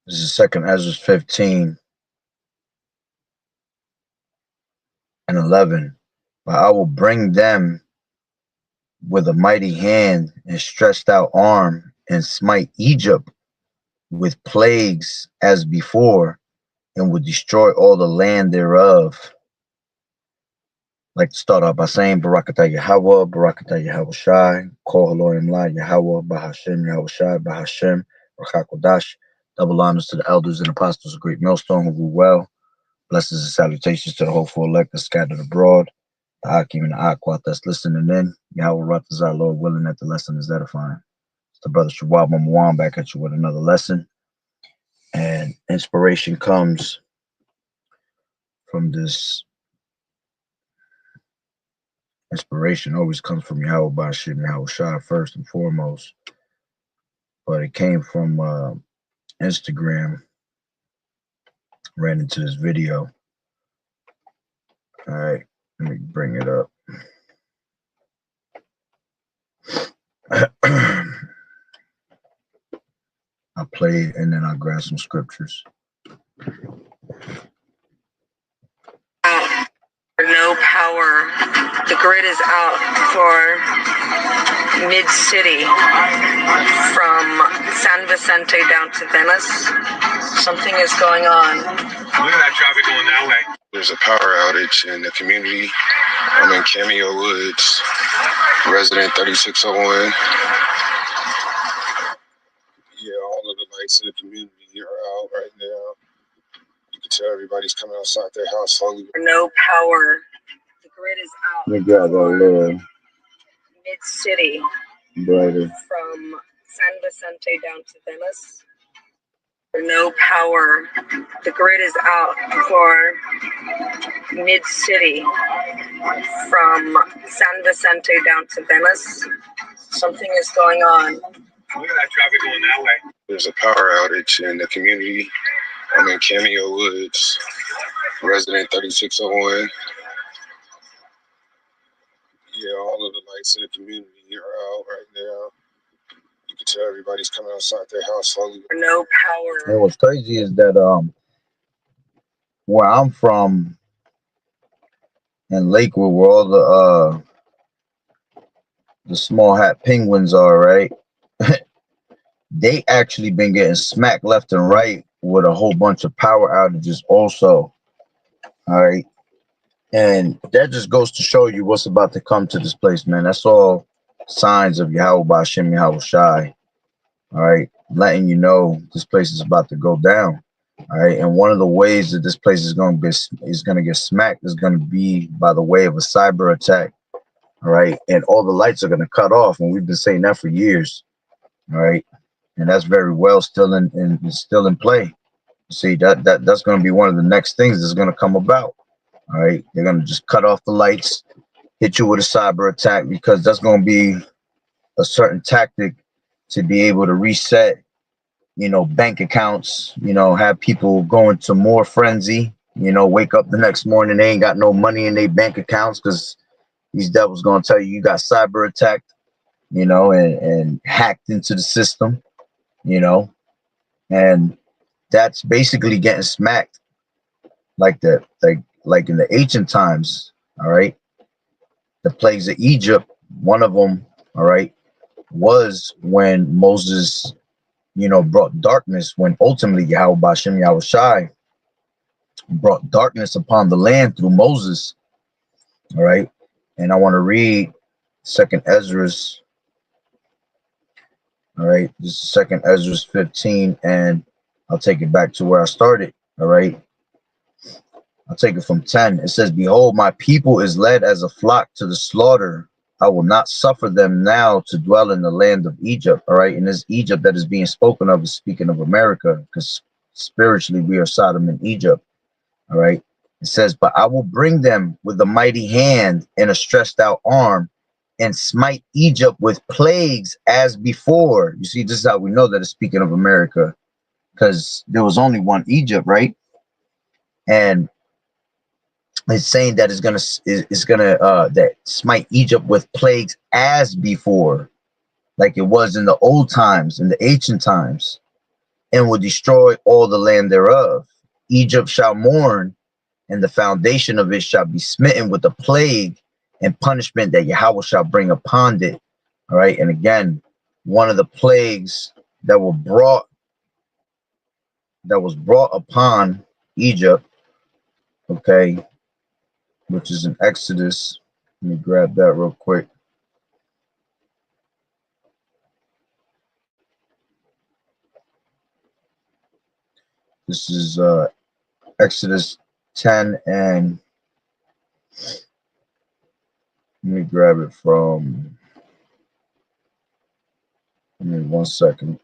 This is second Ezra 15 and 11. But I will bring them with a mighty hand and stretched out arm and smite Egypt with plagues as before and will destroy all the land thereof. Like to start off by saying Barakatah Yahweh, Barakatah Yahweh Shai, Kol Haloim La Yahweh, Bahashem Yahweh Shai, Bahashem, Rachakodash. Double honors to the elders and apostles of Great Millstone who rule well. Blessings and salutations to the hopeful elect that scattered abroad. The Hakim and the Aquat that's listening in. Yahweh Ratazar, Lord willing that the lesson is edifying. It's the brother Shawab Mawan back at you with another lesson. And inspiration comes from this. Inspiration always comes from Yahweh Bashim, Yahweh Shah first and foremost. But it came from Instagram. Ran into this video. All right, let me bring it up. I played and then I grabbed some scriptures. No power. The grid is out for mid-city from San Vicente down to Venice. Something is going on. Look at that traffic going that way. There's a power outage in the community. I'm in Cameo Woods, resident 3601. Yeah, all of the lights in the community are out right now. You can tell everybody's coming outside their house slowly. No power. The grid is out. We got a little mid-city brighter from San Vicente down to Venice. No power. The grid is out for mid-city from San Vicente down to Venice. Something is going on. Look at that traffic going that way. There's a power outage in the community. I'm in Cameo Woods, resident 3601. Yeah, all of the lights in the community are out right now. You can tell everybody's coming outside their house slowly. No power. And what's crazy is that where I'm from in Lakewood, where all the small hat penguins are, right? They actually been getting smacked left and right with a whole bunch of power outages also. All right. And that just goes to show you what's about to come to this place, man. That's all signs of Yahweh Bashim Yahweh Shai. All right. Letting you know this place is about to go down. All right. And one of the ways that this place is going to get smacked is going to be by the way of a cyber attack. All right. And all the lights are going to cut off. And we've been saying that for years. All right. And that's very well still in play. See, that's going to be one of the next things that's going to come about. All right. They're going to just cut off the lights, hit you with a cyber attack, because that's going to be a certain tactic to be able to reset, bank accounts, have people go into more frenzy, wake up the next morning, they ain't got no money in their bank accounts because these devils going to tell you got cyber attacked, and hacked into the system, and that's basically getting smacked like that, like in the ancient times. All right. The plagues of Egypt, one of them, all right, was when Moses, brought darkness, when ultimately Yahweh Bashim Yahweh Shai brought darkness upon the land through Moses. All right. And I want to read second Ezra's. All right. This is second Ezra's 15, and I'll take it back to where I started. All right. I'll take it from 10. It says, behold, my people is led as a flock to the slaughter. I will not suffer them now to dwell in the land of Egypt. All right. And this Egypt that is being spoken of is speaking of America, because spiritually we are Sodom and Egypt. All right. It says, but I will bring them with a mighty hand and a stretched out arm and smite Egypt with plagues as before. You see, this is how we know that it's speaking of America, because there was only one Egypt, right? And it's saying that it's gonna that smite Egypt with plagues as before, like it was in the old times, in the ancient times. and will destroy all the land thereof. Egypt shall mourn, and the foundation of it shall be smitten with a plague and punishment that Yahweh shall bring upon it. All right, and again, one of the plagues that was brought upon Egypt, okay, which is in Exodus. Let me grab that real quick. This is Exodus 10, and let me grab it from, give me 1 second.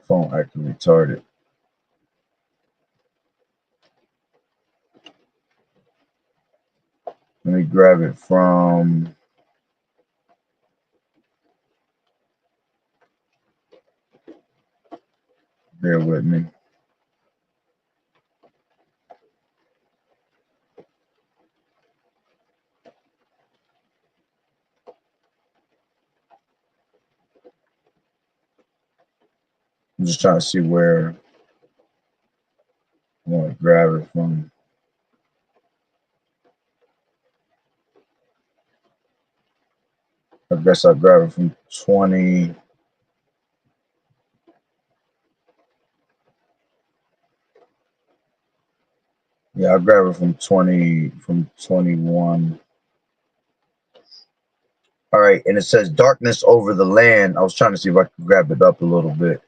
Phone acting retarded. Let me grab it from, bear with me. I'm just trying to see where I want to grab it from. I guess I'll grab it from 20. Yeah, I'll grab it from 21. All right, and it says darkness over the land. I was trying to see if I could grab it up a little bit.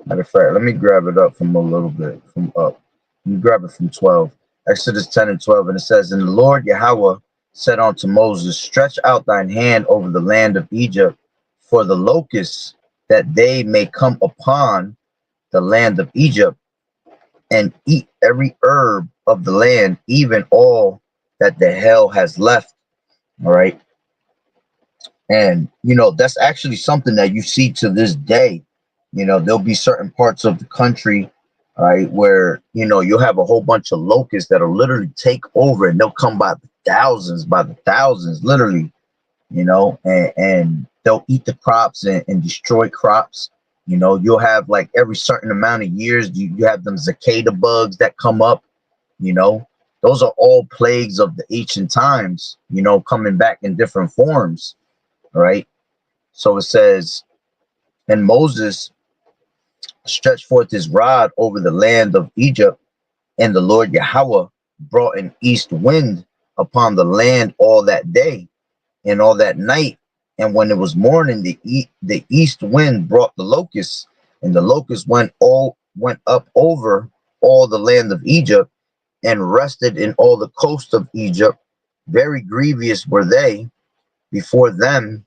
Matter of fact, let me grab it up from a little bit from up. Let me grab it from 12. Exodus 10 and 12, and it says, and the Lord Yahweh said unto Moses, stretch out thine hand over the land of Egypt for the locusts, that they may come upon the land of Egypt and eat every herb of the land, even all that the hell has left. All right. And, you know, that's actually something that you see to this day. You know, there'll be certain parts of the country, right, where, you know, you'll have a whole bunch of locusts that'll literally take over, and they'll come by the thousands, literally, you know, and they'll eat the crops and destroy crops. You know, you'll have like every certain amount of years, you have them cicada bugs that come up, you know, those are all plagues of the ancient times, you know, coming back in different forms. Right. So it says, and Moses stretched forth his rod over the land of Egypt, and the Lord Yahweh brought an east wind upon the land all that day and all that night. And when it was morning, the east wind brought the locusts, and the locusts went up over all the land of Egypt and rested in all the coast of Egypt. Very grievous were they. Before them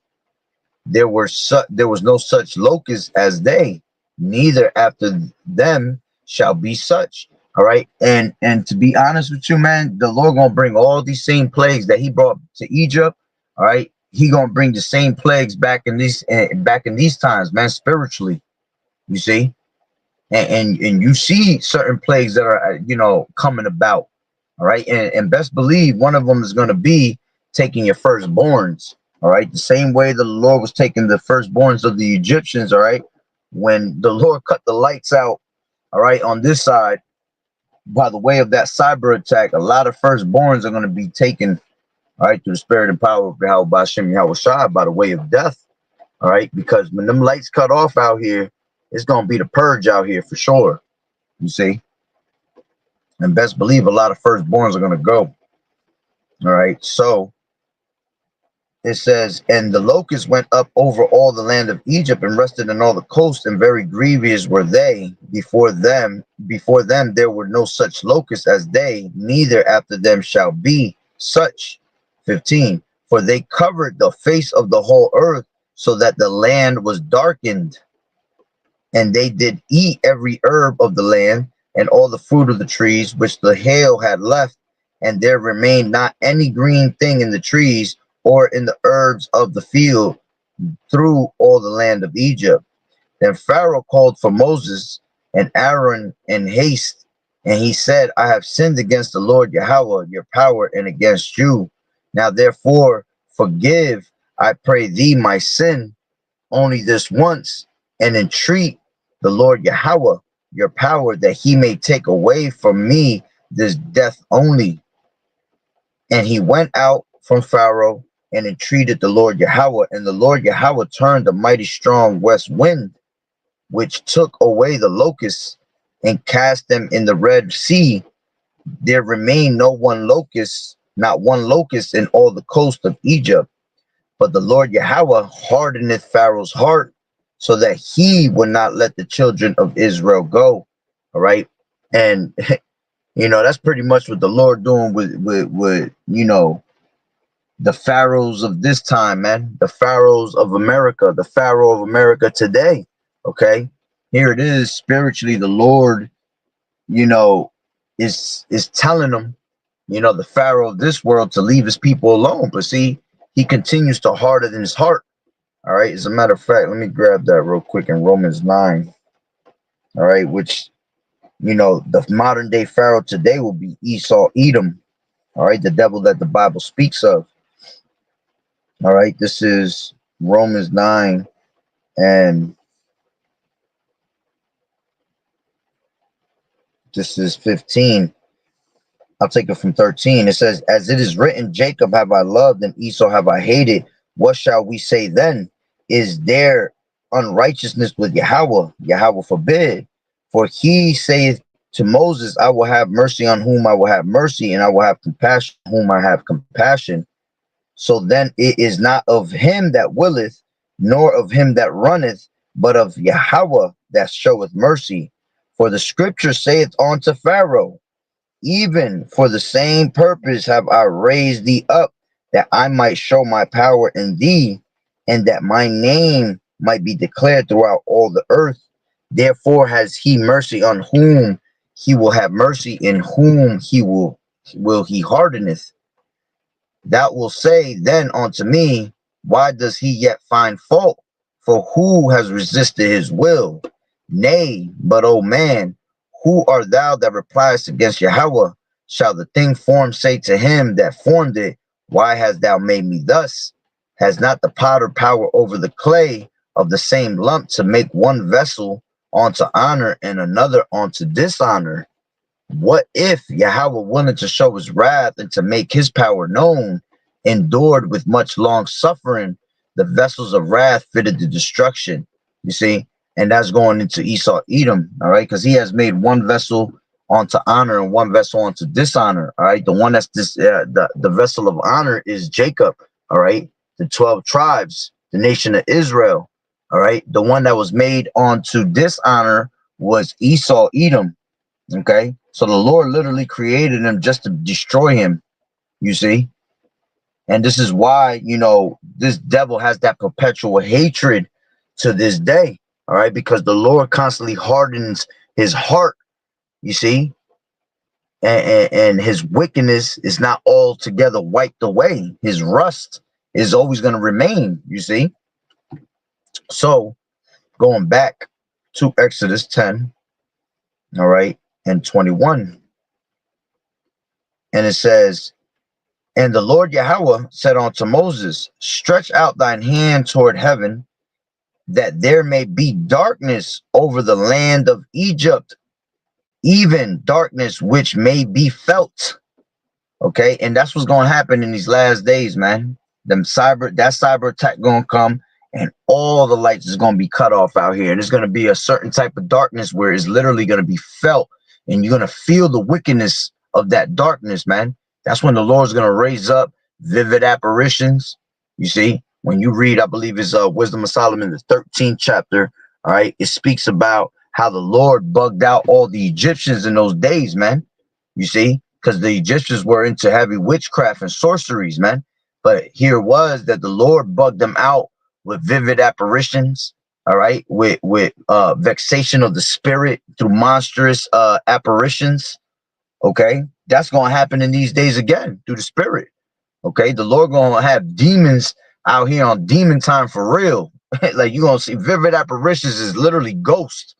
there was no such locusts as they, neither after them shall be such. All right, and to be honest with you, man, the Lord gonna bring all these same plagues that He brought to Egypt. All right, He gonna bring the same plagues back in these times, man, spiritually. You see, and you see certain plagues that are, you know, coming about. All right, and best believe one of them is going to be taking your firstborns. All right, the same way the Lord was taking the firstborns of the Egyptians. All right, when the Lord cut the lights out, all right, on this side, by the way of that cyber attack, a lot of firstborns are going to be taken, all right, through the spirit and power of Yahweh Bashem Yahweh Shai, by the way of death. All right, because when them lights cut off out here, it's going to be the purge out here for sure. You see, and best believe a lot of firstborns are going to go. All right, so it says, and the locusts went up over all the land of Egypt and rested in all the coast, and very grievous were they. Before them there were no such locusts as they, neither after them shall be such. 15. For they covered the face of the whole earth, so that the land was darkened, and they did eat every herb of the land and all the fruit of the trees which the hail had left, and there remained not any green thing in the trees or in the herbs of the field through all the land of Egypt. Then Pharaoh called for Moses and Aaron in haste, And he said, I have sinned against the Lord Yahweh, your power, and against you. Now therefore forgive, I pray thee, my sin only this once, and entreat the Lord Yahweh, your power, that he may take away from me this death only. And he went out from Pharaoh and entreated the Lord Yahweh, and the Lord Yahweh turned a mighty strong west wind, which took away the locusts and cast them in the Red Sea. There remained not one locust in all the coast of Egypt. But the Lord Yahweh hardeneth Pharaoh's heart, so that he would not let the children of Israel go. All right. And that's pretty much what the Lord doing with the pharaohs of this time, man. The pharaohs of America, the Pharaoh of America today. Okay. Here it is, spiritually, the Lord, is telling them, the Pharaoh of this world, to leave his people alone. But see, he continues to harden his heart. All right. As a matter of fact, let me grab that real quick in Romans 9. All right. Which, the modern day Pharaoh today will be Esau, Edom. All right. The devil that the Bible speaks of. All right. This is Romans 9. And this is 15. I'll take it from 13. It says, as it is written, Jacob have I loved and Esau have I hated. What shall we say then? Is there unrighteousness with Yahweh? Yahweh forbid. For he saith to Moses, I will have mercy on whom I will have mercy, and I will have compassion on whom I have compassion. So then it is not of him that willeth, nor of him that runneth, but of Yahweh that showeth mercy. For the scripture saith unto Pharaoh, even for the same purpose have I raised thee up, that I might show my power in thee, and that my name might be declared throughout all the earth. Therefore has he mercy on whom he will have mercy, in whom he hardeneth. Thou wilt say then unto me, why does he yet find fault? For who has resisted his will? Nay, but O man, who art thou that repliest against Yahweh? Shall the thing formed say to him that formed it, why hast thou made me thus? Has not the potter power over the clay of the same lump to make one vessel unto honor and another unto dishonor? What if Yahweh wanted to show his wrath and to make his power known, endured with much long suffering the vessels of wrath fitted to destruction? You see, and that's going into Esau, Edom, all right, because he has made one vessel onto honor and one vessel onto dishonor. All right, the one that's the vessel of honor is Jacob. All right, the 12 tribes, the nation of Israel. All right, the one that was made onto dishonor was Esau, Edom. Okay, so the Lord literally created him just to destroy him, you see. And this is why, this devil has that perpetual hatred to this day. All right, because the Lord constantly hardens his heart, you see, and his wickedness is not altogether wiped away. His rust is always going to remain, you see. So going back to Exodus 10, all right, and 21, and it says, and the Lord Yahweh said unto Moses, stretch out thine hand toward heaven, that there may be darkness over the land of Egypt, even darkness which may be felt. Okay, and that's what's going to happen in these last days, man. That cyber attack going to come, and all the lights is going to be cut off out here, and it's going to be a certain type of darkness where it's literally going to be felt, and you're going to feel the wickedness of that darkness, man. That's when the Lord's going to raise up vivid apparitions. You see, when you read, I believe it's Wisdom of Solomon, the 13th chapter. All right, it speaks about how the Lord bugged out all the Egyptians in those days, man. You see, because the Egyptians were into heavy witchcraft and sorceries, man. But here was that the Lord bugged them out with vivid apparitions, all right, with vexation of the spirit through monstrous apparitions. Okay, that's going to happen in these days again through the spirit. Okay, the Lord going to have demons out here on demon time for real. Like you're going to see vivid apparitions is literally ghosts.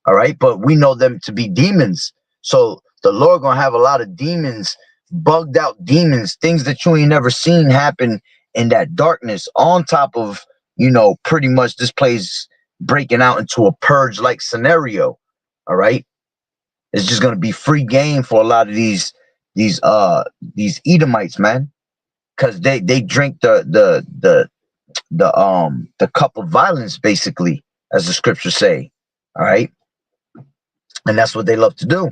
All right, but we know them to be demons. So The Lord gonna have a lot of demons, bugged out demons, things that you ain't never seen happen in that darkness, on top of, you know, pretty much this place breaking out into a purge like scenario. All right. It's just gonna be free game for a lot of these Edomites, man. Cause they drink the cup of violence, basically, as the scriptures say. All right. And that's what they love to do.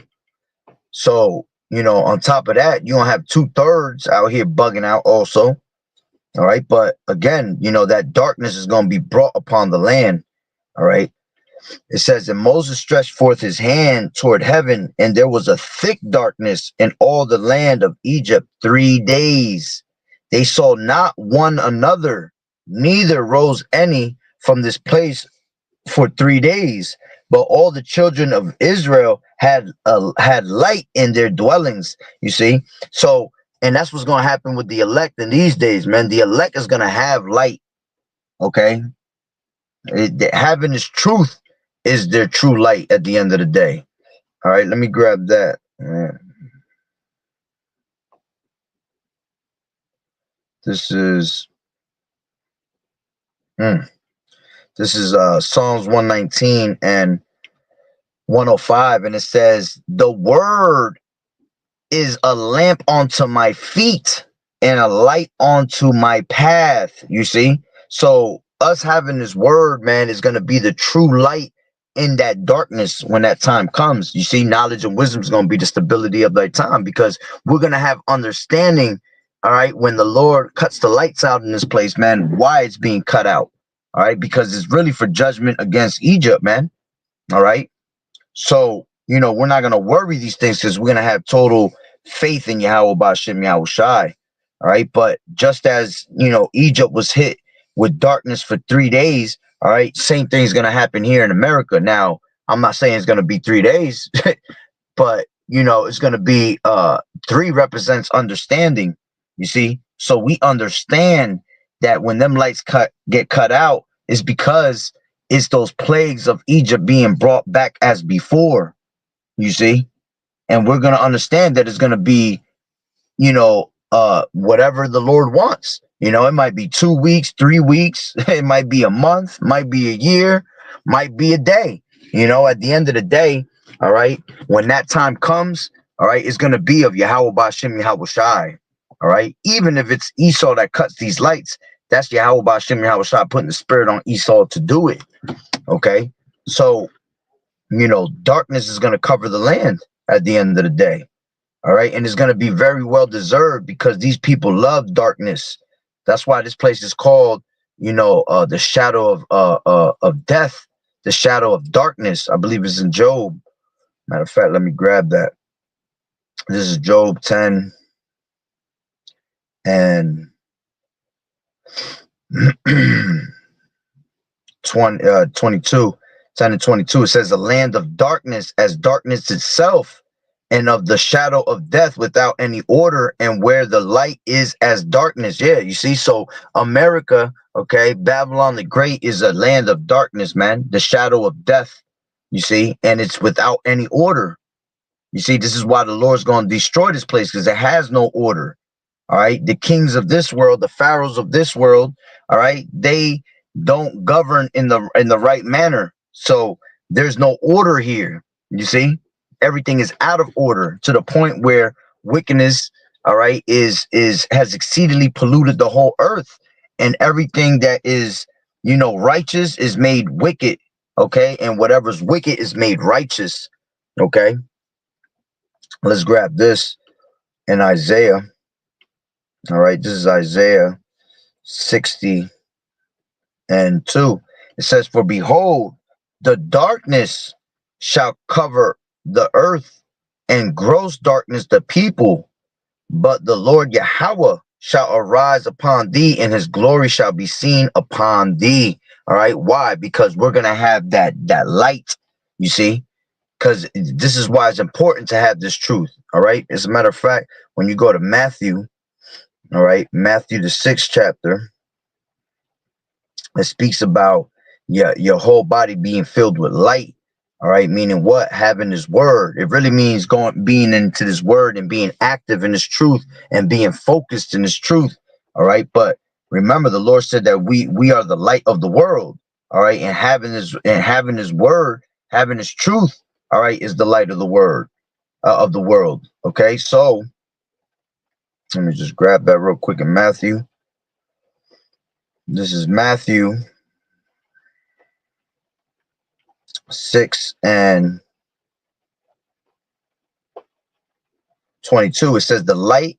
So, you know, on top of that, you don't have 2/3 out here bugging out also. All right. But again, you know, that darkness is going to be brought upon the land. All right. It says, and Moses stretched forth his hand toward heaven, and there was a thick darkness in all the land of Egypt 3 days. They saw not one another, neither rose any from this place for 3 days. But all the children of Israel had light in their dwellings. You see, so, and that's what's going to happen with the elect in these days, man. The elect is going to have light. Okay, having this truth is their true light at the end of the day. All right, let me grab that. This is Psalms 119 and 105, and it says, the word is a lamp unto my feet and a light onto my path. You see, so us having this word, man, is going to be the true light in that darkness when that time comes. You see, knowledge and wisdom is going to be the stability of that time, because we're going to have understanding. All right, when the Lord cuts the lights out in this place, man, why it's being cut out. All right, because it's really for judgment against Egypt, man. All right. So, you know, we're not going to worry these things, because we're going to have total faith in Yahweh Ba'Shem Yahweh Shai. All right. But just as, you know, Egypt was hit with darkness for 3 days. All right. Same thing's going to happen here in America. Now, I'm not saying it's going to be 3 days, but, you know, it's going to be 3 represents understanding. You see, so we understand that when them lights get cut out is because it's those plagues of Egypt being brought back as before. You see, and we're going to understand that it's going to be, you know, whatever the Lord wants. You know, it might be 2 weeks, 3 weeks, it might be a month, might be a year, might be a day. You know, at the end of the day, all right, when that time comes, all right, it's going to be of Yahweh Ba'Shem Yahweh Shai. All right, even if it's Esau that cuts these lights, that's Yahweh Ba'Shem Yahweh Shai putting the spirit on Esau to do it. Okay, so, you know, darkness is going to cover the land at the end of the day. All right, and it's going to be very well deserved, because these people love darkness. That's why this place is called, you know, the shadow of death, the shadow of darkness. I believe it's in Job. Matter of fact, let me grab that. This is Job 10 and 22, 10 and 22. It says, a land of darkness as darkness itself, and of the shadow of death without any order, and where the light is as darkness. Yeah, you see, so America, okay, Babylon the Great is a land of darkness, man, the shadow of death, you see, and it's without any order. You see, this is why the Lord's going to destroy this place, because it has no order. All right, the kings of this world, the pharaohs of this world, all right, they don't govern in the right manner. So there's no order here. You see, everything is out of order, to the point where wickedness, all right, has exceedingly polluted the whole earth, and everything that is, you know, righteous is made wicked. Okay, and whatever's wicked is made righteous. Okay, let's grab this in Isaiah. All right, this is Isaiah 60 and 2. It says, for behold, the darkness shall cover the earth, and gross darkness the people, but the Lord Yahweh shall arise upon thee, and his glory shall be seen upon thee. All right, why? Because we're gonna have that light, you see, because this is why it's important to have this truth. All right, as a matter of fact, when you go to Matthew, all right, Matthew the 6th chapter, it speaks about your whole body being filled with light. All right, meaning what? Having his word. It really means being into this word and being active in his truth and being focused in his truth. All right, but remember, the Lord said that we are the light of the world. All right, and having his word, having his truth. All right, is the light of the word of the world. Okay, so let me just grab that real quick in Matthew. This is Matthew 6 and 22. It says, the light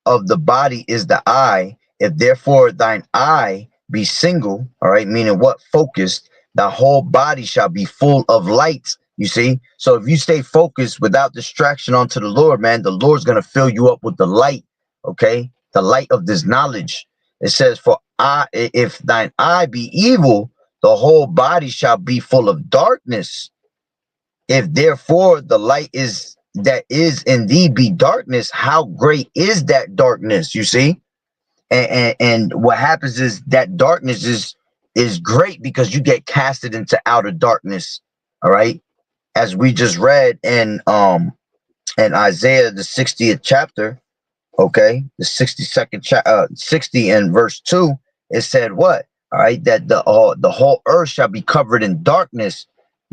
of the body is the eye. If therefore thine eye be single, all right, meaning what? Focused, the whole body shall be full of light. You see? So if you stay focused without distraction onto the Lord, man, the Lord's going to fill you up with the light, okay? The light of this knowledge. It says, for if thine eye be evil, the whole body shall be full of darkness. If therefore the light is that is in thee be darkness, how great is that darkness? You see? And what happens is that darkness is great because you get casted into outer darkness. All right. As we just read in Isaiah the 60th chapter, okay, the 62nd 60 and verse 2, it said what? All right, that the whole earth shall be covered in darkness,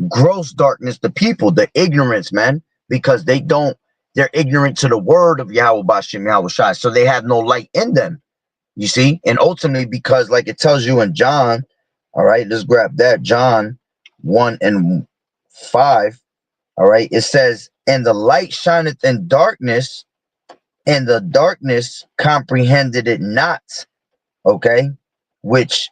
gross darkness, the people, the ignorance, man, because they're ignorant to the word of Yahweh Bashem Yahweh Shai, so they have no light in them, you see. And ultimately, because like it tells you in John, all right, let's grab that, John 1 and 5, all right, it says, and the light shineth in darkness, and the darkness comprehended it not, okay, which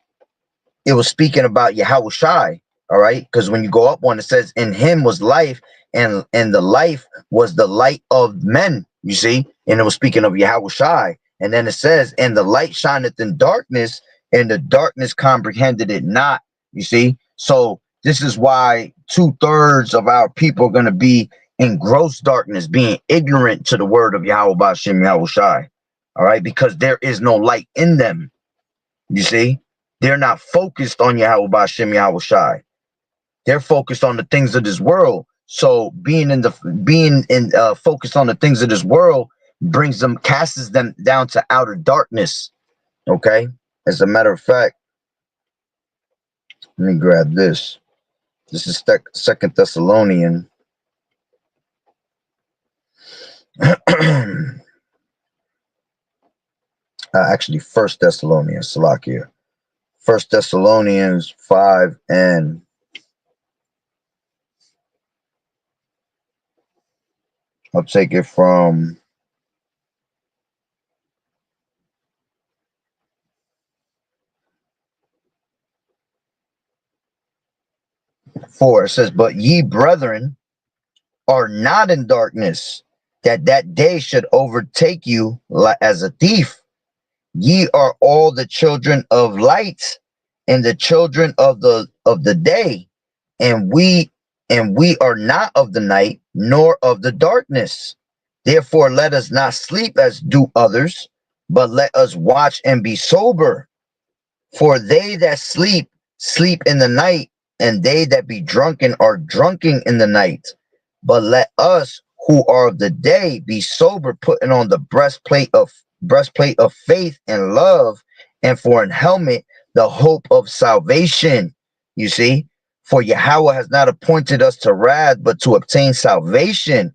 it was speaking about Yahweh Shai, all right? Because when you go up one, it says, in him was life, and the life was the light of men, you see? And it was speaking of Yahweh Shai. And then it says, and the light shineth in darkness, and the darkness comprehended it not, you see? So this is why 2/3 of our people are going to be in gross darkness, being ignorant to the word of Yahweh Bashem Yahweh Shai, all right? Because there is no light in them, you see? They're not focused on Yahweh Bashem Yahweh Shai. They're focused on the things of this world. So being focused on the things of this world casts them down to outer darkness. Okay. As a matter of fact, let me grab this. This is Second Thessalonian. Actually, First Thessalonians, Salakia. First Thessalonians 5 and I'll take it from 4. It says, but ye brethren are not in darkness, that day should overtake you as a thief. Ye are all the children of light and the children of the day, and we are not of the night nor of the darkness. Therefore let us not sleep as do others, but let us watch and be sober. For they that sleep, sleep in the night, and they that be drunken are drunken in the night. But let us who are of the day be sober, putting on the breastplate of faith and love, and for an helmet the hope of salvation. You see, for Yahweh has not appointed us to wrath, but to obtain salvation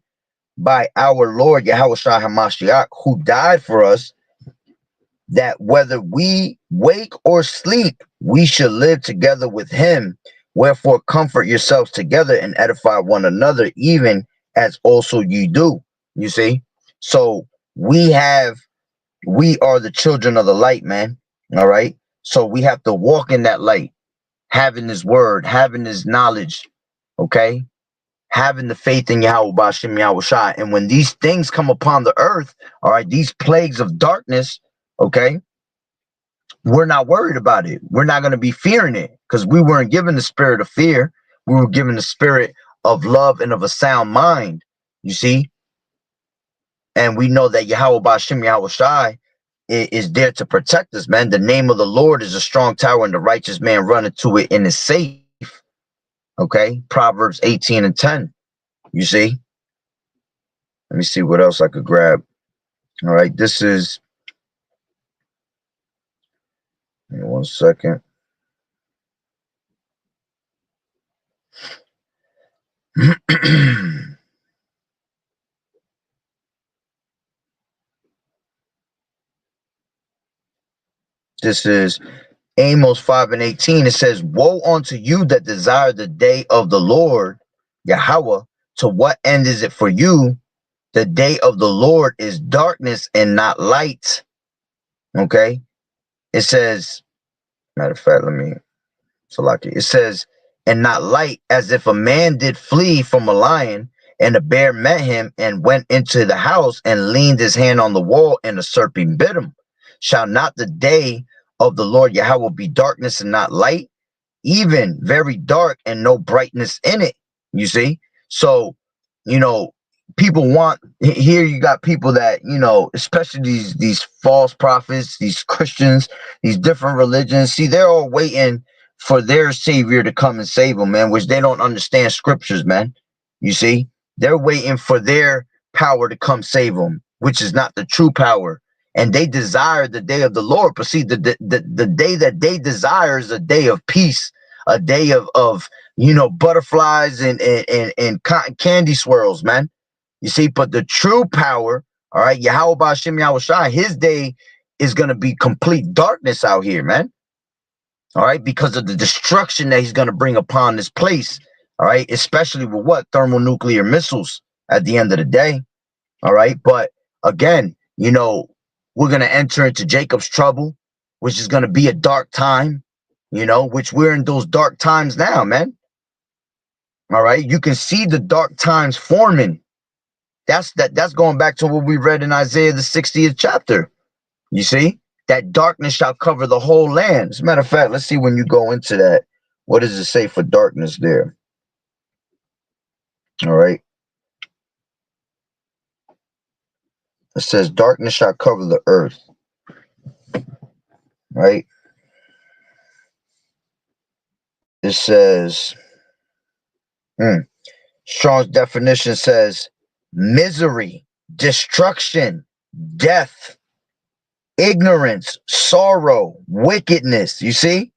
by our Lord Yahweh Shai HaMashiach, who died for us, that whether we wake or sleep, we should live together with him. Wherefore comfort yourselves together and edify one another, even as also you do. You see? So we are the children of the light, man. All right. So we have to walk in that light, having his word, having his knowledge, okay? Having the faith in Yahweh Bashem Yahweh Shai. And when these things come upon the earth, all right, these plagues of darkness, okay, we're not worried about it. We're not going to be fearing it because we weren't given the spirit of fear. We were given the spirit of love and of a sound mind, you see? And we know that Yahweh Bashem Yahweh Shai is there to protect us, man. The name of the Lord is a strong tower and the righteous man runneth to it and is safe. Okay, Proverbs 18 and 10. You see? Let me see what else I could grab. All right, this is, give me 1 second. This is Amos 5 and 18. It says, woe unto you that desire the day of the Lord, Yahweh. To what end is it for you? The day of the Lord is darkness and not light. Okay. It says, matter of fact, let me select it. It says, and not light, as if a man did flee from a lion, and a bear met him and went into the house and leaned his hand on the wall, and a serpent bit him. Shall not the day of the Lord Yahweh be darkness and not light, even very dark and no brightness in it? You see? So, you know, people want, here you got people that, you know, especially these false prophets, these Christians, these different religions. See, they're all waiting for their savior to come and save them, man, which they don't understand scriptures, man. You see, they're waiting for their power to come save them, which is not the true power. And they desire the day of the Lord. But see, the day that they desire is a day of peace, a day of you know, butterflies and cotton candy swirls, man. You see, but the true power, all right, Yahweh Ba'Shem Yahweh Shai, his day is going to be complete darkness out here, man. All right, because of the destruction that he's going to bring upon this place. All right, especially with what? Thermonuclear missiles at the end of the day. All right, but again, you know, we're going to enter into Jacob's trouble, which is going to be a dark time, you know, which we're in those dark times now, man. All right, you can see the dark times forming. That's going back to what we read in Isaiah the 60th chapter. You see, that darkness shall cover the whole land. As a matter of fact, let's see when you go into that. What does it say for darkness there? All right. It says darkness shall cover the earth. Right. It says, Strong's definition says misery, destruction, death, ignorance, sorrow, wickedness. You see?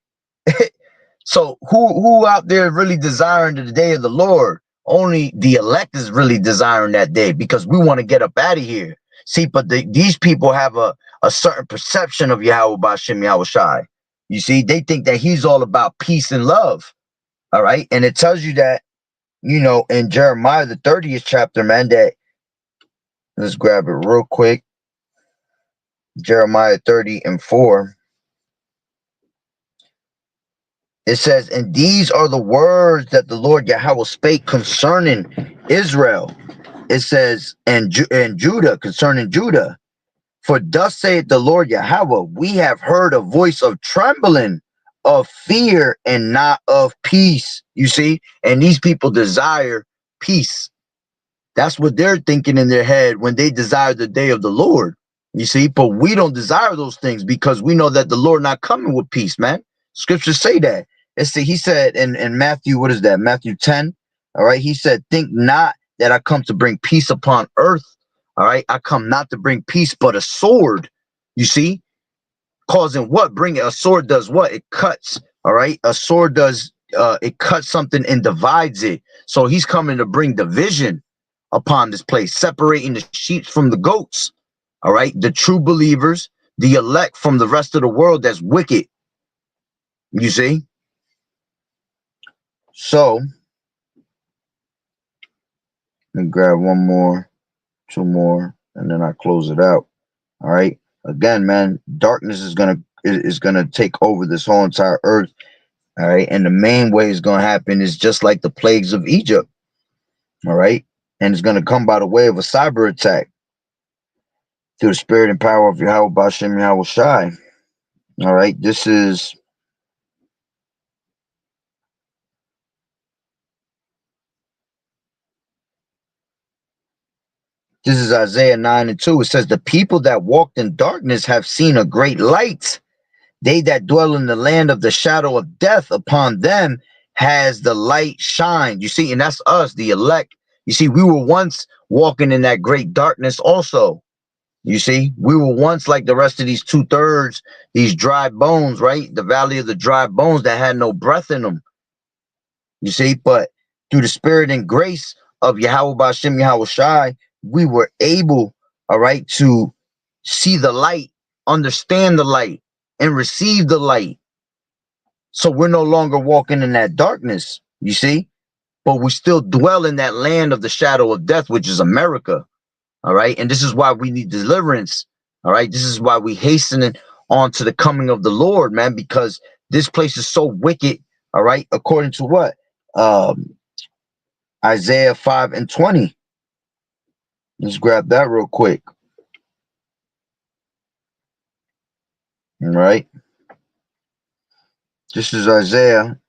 So who out there really desiring the day of the Lord? Only the elect is really desiring that day, because we want to get up out of here. See, but these people have a certain perception of Yahweh Ba'Shem Yahweh Shai. You see, they think that he's all about peace and love. All right. And it tells you that, you know, in Jeremiah, the 30th chapter, man, that, let's grab it real quick. Jeremiah 30 and 4. It says, and these are the words that the Lord Yahweh spake concerning Israel. It says, and Judah, concerning Judah. For thus saith the Lord Yahweh, we have heard a voice of trembling, of fear, and not of peace. You see? And these people desire peace. That's what they're thinking in their head when they desire the day of the Lord. You see? But we don't desire those things, because we know that the Lord not coming with peace, man. Scriptures say that. He said in Matthew, what is that? Matthew 10. All right. He said, think not that I come to bring peace upon earth. All right. I come not to bring peace, but a sword. You see? Causing what? Bringing a sword does what? It cuts. All right. A sword does, it cuts something and divides it. So he's coming to bring division upon this place, separating the sheep from the goats. All right. The true believers, the elect from the rest of the world that's wicked. You see? So, let me grab one more, two more, and then I close it out. All right. Again, man, darkness is gonna take over this whole entire earth. All right. And the main way it's gonna happen is just like the plagues of Egypt. All right. And it's gonna come by the way of a cyber attack through the spirit and power of Yahweh Ba'Shem Yahweh Shai. All right. This is Isaiah 9 and 2. It says, the people that walked in darkness have seen a great light. They that dwell in the land of the shadow of death, upon them has the light shined. You see, and that's us, the elect. You see, we were once walking in that great darkness also. You see, we were once like the rest of these 2/3, these dry bones, right? The valley of the dry bones that had no breath in them. You see, but through the spirit and grace of Yahweh Bashem Yahweh Shai, we were able, all right, to see the light, understand the light, and receive the light. So we're no longer walking in that darkness, you see, but we still dwell in that land of the shadow of death, which is America. All right. And this is why we need deliverance. All right. This is why we hasten it on to the coming of the Lord, man, because this place is so wicked. All right. According to what? Isaiah 5:20. Let's grab that real quick. All right. This is Isaiah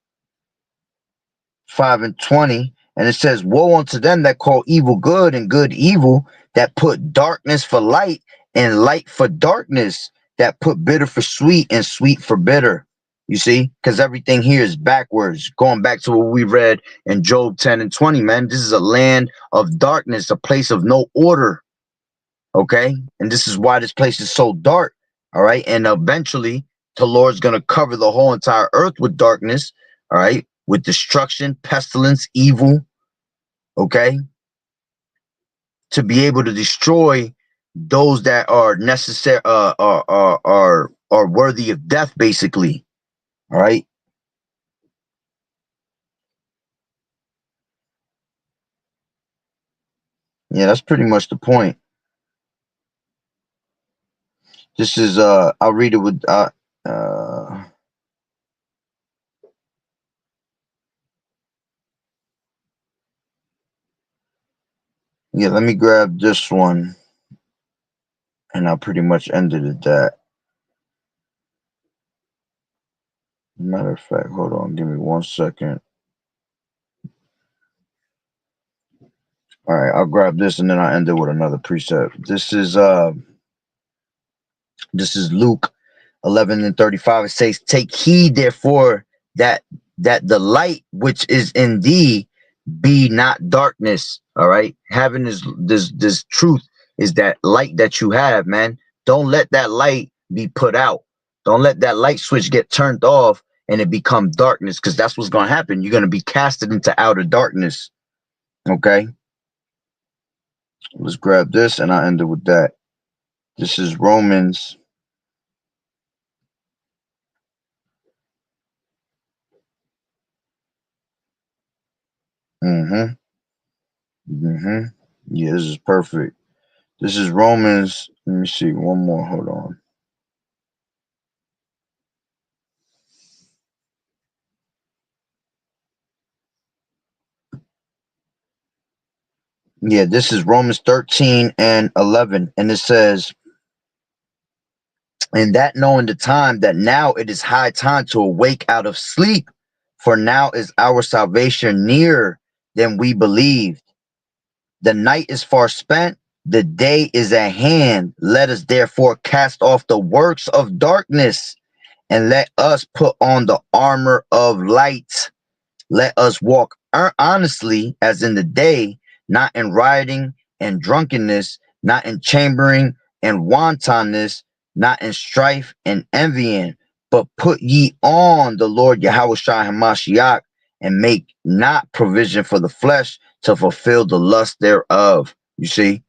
5:20. And it says, woe unto them that call evil good and good evil, that put darkness for light and light for darkness, that put bitter for sweet and sweet for bitter. You see, because everything here is backwards, going back to what we read in Job 10:20, man. This is a land of darkness, a place of no order. Okay. And this is why this place is so dark. All right. And eventually the Lord's going to cover the whole entire earth with darkness. All right. With destruction, pestilence, evil. Okay. To be able to destroy those that are necessary, are worthy of death, basically. All right. Yeah, that's pretty much the point. This is I'll read it with yeah, let me grab this one and I pretty much ended it that. Matter of fact, hold on, give me 1 second. All right, I'll grab this and then I'll end it with another precept. This is Luke 11:35. It says, take heed therefore that the light which is in thee be not darkness. All right. Having this truth is that light that you have, man. Don't let that light be put out. Don't let that light switch get turned off and it become darkness, because that's what's going to happen. You're going to be casted into outer darkness. Okay. Let's grab this and I'll end it with that. This is Romans. Mm-hmm. Mm-hmm. Yeah, this is perfect. This is Romans. Let me see. One more. Hold on. Yeah, this is Romans 13:11. And it says, and that knowing the time, that now it is high time to awake out of sleep, for now is our salvation nearer than we believed. The night is far spent, the day is at hand. Let us therefore cast off the works of darkness and let us put on the armor of light. Let us walk honestly as in the day, not in rioting and drunkenness, not in chambering and wantonness, not in strife and envying, but put ye on the Lord Yahweh Shai Hamashiach, and make not provision for the flesh to fulfill the lust thereof. You see?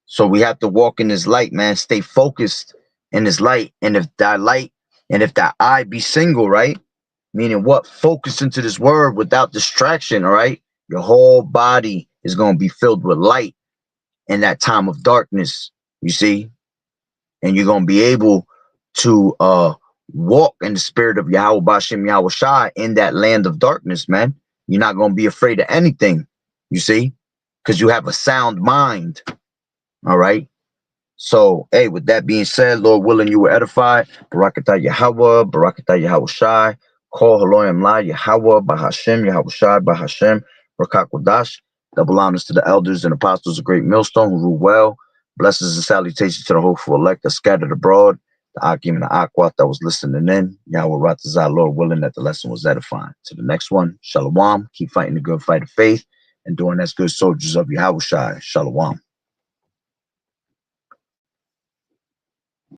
So we have to walk in this light, man. Stay focused in this light. And if thy light, and if thy eye be single, right? Meaning what? Focus into this word without distraction, all right? Your whole body is going to be filled with light in that time of darkness, you see? And you're going to be able to walk in the spirit of Yahweh Bashem Yahweh Shai in that land of darkness, man. You're not going to be afraid of anything, you see? Because you have a sound mind, all right? So, hey, with that being said, Lord willing, you were edified. Barakatah Yahweh, Barakatah Yahweh Shai, Kol Haloyim La Yahweh, Bahashem, Yahweh Shai, Bahashem, Barakat Kodash. Double honors to the elders and apostles of Great Millstone who rule well. Blessings and salutations to the hopeful elect that scattered abroad. the Akim and the Aquat that was listening in. Yahweh Ratazah, Lord willing, that the lesson was edifying. To the next one, Shalom. Keep fighting the good fight of faith and doing as good soldiers of Yahweh Shai. Shalom.